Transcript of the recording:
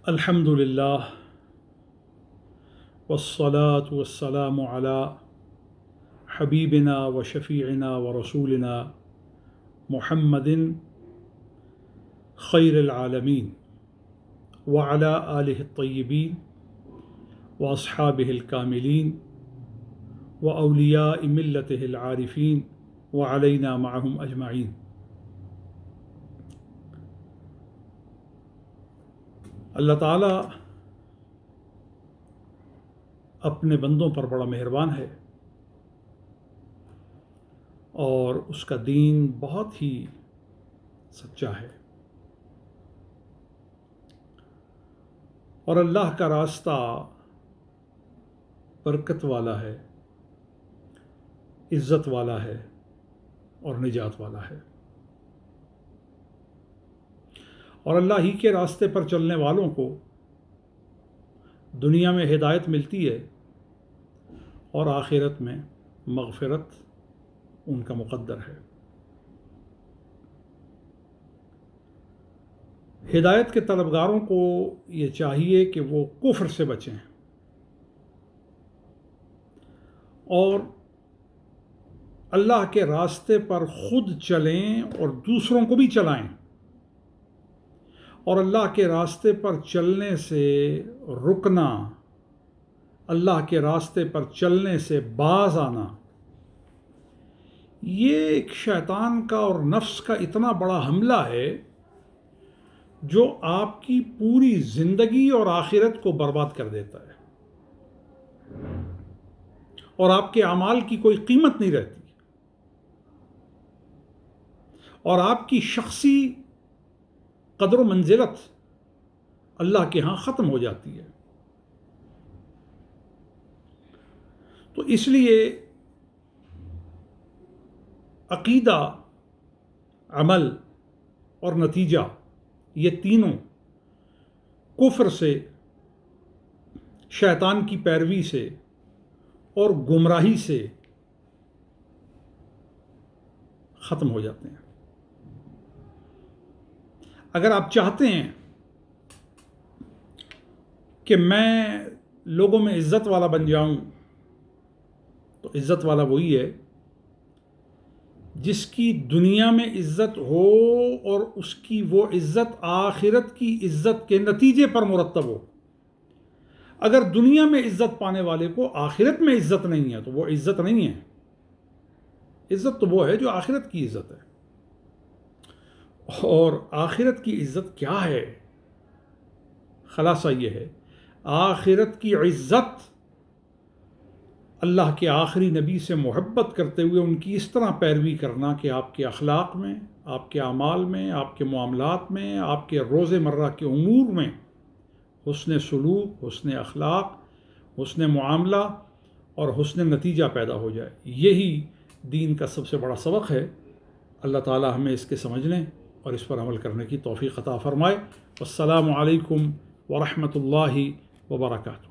الحمد للہ والصلاة والسلام على حبیبنا و شفیعنا و رسولنا محمد خیر العالمین وعلى آلہ الطیبین واصحابہ الکاملین واولیاء ملتہ العارفین وعلینا معہم اجمعین۔ اللہ تعالیٰ اپنے بندوں پر بڑا مہربان ہے اور اس کا دین بہت ہی سچا ہے، اور اللہ کا راستہ برکت والا ہے، عزت والا ہے اور نجات والا ہے، اور اللہ ہی کے راستے پر چلنے والوں کو دنیا میں ہدایت ملتی ہے اور آخرت میں مغفرت ان کا مقدر ہے۔ ہدایت کے طلبگاروں کو یہ چاہیے کہ وہ کفر سے بچیں اور اللہ کے راستے پر خود چلیں اور دوسروں کو بھی چلائیں، اور اللہ کے راستے پر چلنے سے رکنا، اللہ کے راستے پر چلنے سے باز آنا، یہ ایک شیطان کا اور نفس کا اتنا بڑا حملہ ہے جو آپ کی پوری زندگی اور آخرت کو برباد کر دیتا ہے، اور آپ کے اعمال کی کوئی قیمت نہیں رہتی، اور آپ کی شخصی قدر و منزلت اللہ کے ہاں ختم ہو جاتی ہے۔ تو اس لیے عقیدہ، عمل اور نتیجہ، یہ تینوں کفر سے، شیطان کی پیروی سے اور گمراہی سے ختم ہو جاتے ہیں۔ اگر آپ چاہتے ہیں کہ میں لوگوں میں عزت والا بن جاؤں، تو عزت والا وہی ہے جس کی دنیا میں عزت ہو اور اس کی وہ عزت آخرت کی عزت کے نتیجے پر مرتب ہو۔ اگر دنیا میں عزت پانے والے کو آخرت میں عزت نہیں ہے تو وہ عزت نہیں ہے۔ عزت تو وہ ہے جو آخرت کی عزت ہے، اور آخرت کی عزت کیا ہے؟ خلاصہ یہ ہے، آخرت کی عزت اللہ کے آخری نبی سے محبت کرتے ہوئے ان کی اس طرح پیروی کرنا کہ آپ کے اخلاق میں، آپ کے اعمال میں، آپ کے معاملات میں، آپ کے روز مرہ کے امور میں حسن سلوک، حسن اخلاق، حسن معاملہ اور حسن نتیجہ پیدا ہو جائے۔ یہی دین کا سب سے بڑا سبق ہے۔ اللہ تعالی ہمیں اس کے سمجھنے اور اس پر عمل کرنے کی توفیق عطا فرمائے۔ والسلام علیکم ورحمۃ اللہ وبرکاتہ۔